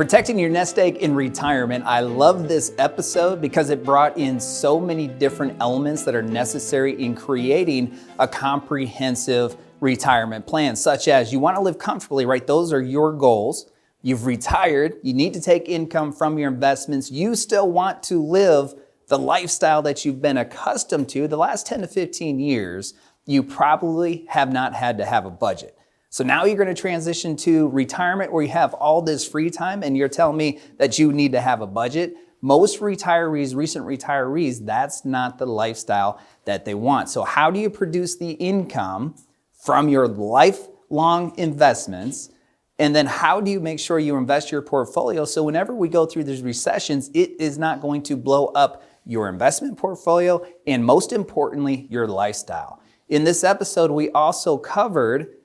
Protecting your nest egg in retirement. I love this episode because it brought in so many different elements that are necessary in creating a comprehensive retirement plan, such as you want to live comfortably, right? Those are your goals. You've retired. You need to take income from your investments. You still want to live the lifestyle that you've been accustomed to the last 10 to 15 years. You probably have not had to have a budget. So now you're going to transition to retirement where you have all this free time and you're telling me that you need to have a budget. Most retirees, recent retirees, that's not the lifestyle that they want. So how do you produce the income from your lifelong investments? And then how do you make sure you invest your portfolio so whenever we go through these recessions, it is not going to blow up your investment portfolio and most importantly, your lifestyle. In this episode, we also covered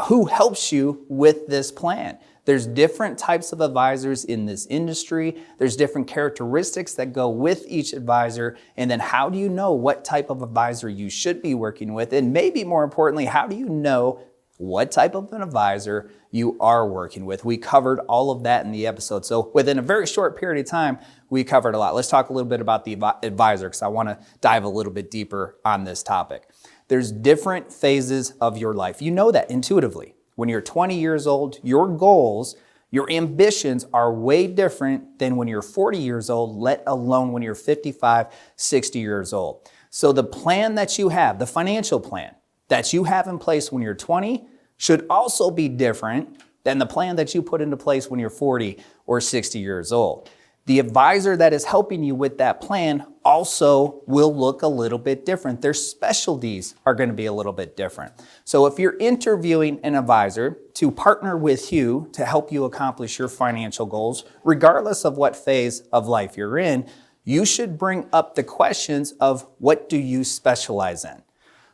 who helps you with this plan. There's different types of advisors in this industry. There's different characteristics that go with each advisor. And then how do you know what type of advisor you should be working with? And maybe more importantly, how do you know what type of an advisor you are working with? We covered all of that in the episode. So within a very short period of time, we covered a lot. Let's talk a little bit about the advisor because I want to dive a little bit deeper on this topic. There's different phases of your life. You know that intuitively. When you're 20 years old, your goals, your ambitions are way different than when you're 40 years old, let alone when you're 55, 60 years old. So the plan that you have, the financial plan that you have in place when you're 20 should also be different than the plan that you put into place when you're 40 or 60 years old. The advisor that is helping you with that plan also will look a little bit different. Their specialties are going to be a little bit different. So if you're interviewing an advisor to partner with you to help you accomplish your financial goals, regardless of what phase of life you're in, you should bring up the questions of what do you specialize in?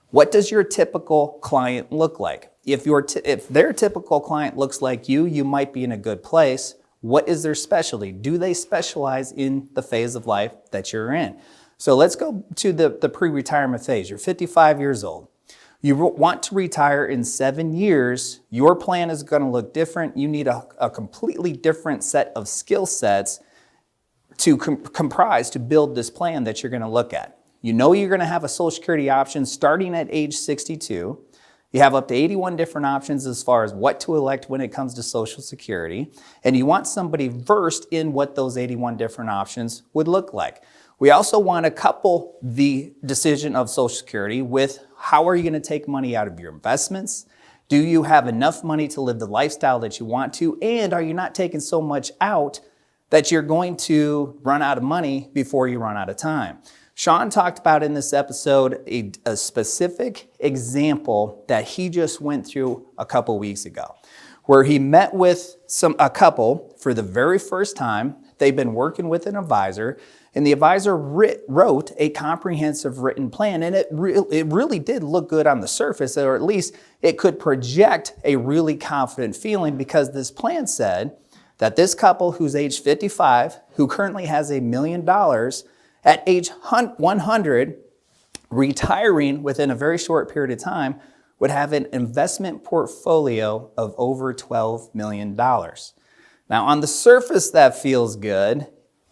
What does your typical client look like? If their typical client looks like you might be in a good place. What is their specialty? Do they specialize in the phase of life that you're in? So let's go to the pre-retirement phase. You're 55 years old. You want to retire in 7 years. Your plan is going to look different. You need a completely different set of skill sets to comprise to build this plan that you're going to look at. You know you're going to have a Social Security option starting at age 62. You have up to 81 different options as far as what to elect when it comes to Social Security. And you want somebody versed in what those 81 different options would look like. We also want to couple the decision of Social Security with how are you going to take money out of your investments? Do you have enough money to live the lifestyle that you want to? And are you not taking so much out that you're going to run out of money before you run out of time? Sean talked about in this episode a specific example that he just went through a couple weeks ago, where he met with a couple for the very first time. They've been working with an advisor, and the advisor wrote a comprehensive written plan, and it really did look good on the surface, or at least it could project a really confident feeling because this plan said that this couple who's age 55, who currently has $1 million, at age 100, retiring within a very short period of time, would have an investment portfolio of over $12 million. Now, on the surface, that feels good.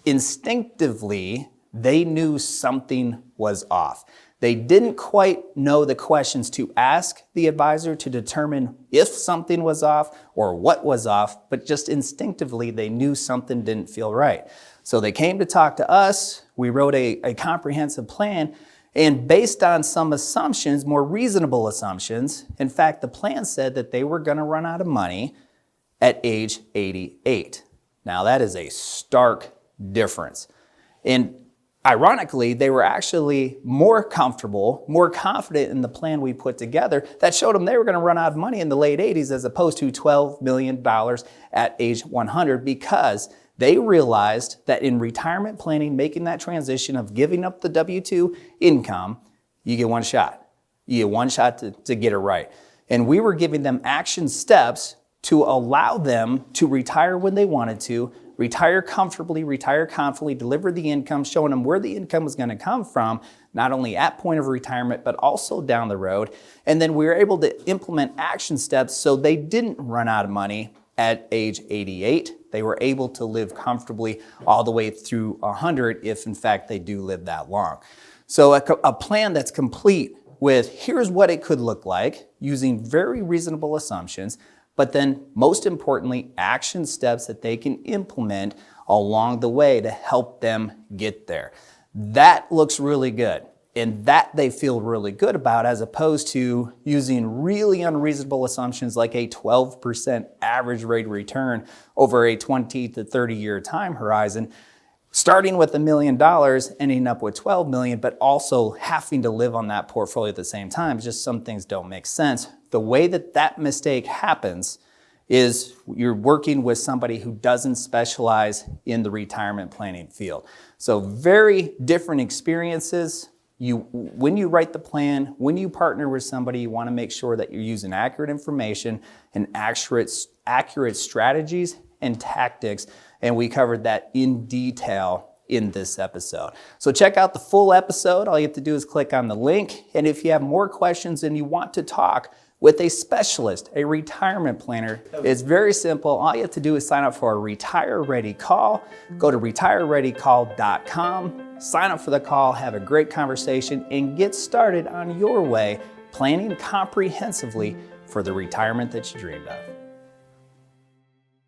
Instinctively, they knew something was off. They didn't quite know the questions to ask the advisor to determine if something was off or what was off, but just instinctively, they knew something didn't feel right. So they came to talk to us. We wrote a comprehensive plan, and based on some assumptions, more reasonable assumptions, in fact, the plan said that they were going to run out of money at age 88. Now, that is a stark difference. And ironically, they were actually more comfortable, more confident in the plan we put together that showed them they were going to run out of money in the late 80s as opposed to $12 million at age 100 because they realized that in retirement planning, making that transition of giving up the W-2 income, you get one shot. You get one shot to get it right. And we were giving them action steps to allow them to retire when they wanted to, retire comfortably, retire confidently, deliver the income, showing them where the income was going to come from, not only at point of retirement, but also down the road. And then we were able to implement action steps so they didn't run out of money at age 88. they were able to live comfortably all the way through 100 if in fact they do live that long. So a plan that's complete with here's what it could look like using very reasonable assumptions, but then most importantly, action steps that they can implement along the way to help them get there. That looks really good. And that they feel really good about, as opposed to using really unreasonable assumptions like a 12% average rate of return over a 20 to 30 year time horizon, starting with $1 million, ending up with 12 million, but also having to live on that portfolio at the same time. Just some things don't make sense. The way that mistake happens is you're working with somebody who doesn't specialize in the retirement planning field. So very different experiences. When you write the plan, when you partner with somebody, you want to make sure that you're using accurate information and accurate strategies and tactics. And we covered that in detail in this episode. So check out the full episode. All you have to do is click on the link. And if you have more questions and you want to talk with a specialist, a retirement planner, it's very simple. All you have to do is sign up for a Retire Ready call. Go to retirereadycall.com. Sign up for the call, have a great conversation, and get started on your way planning comprehensively for the retirement that you dreamed of.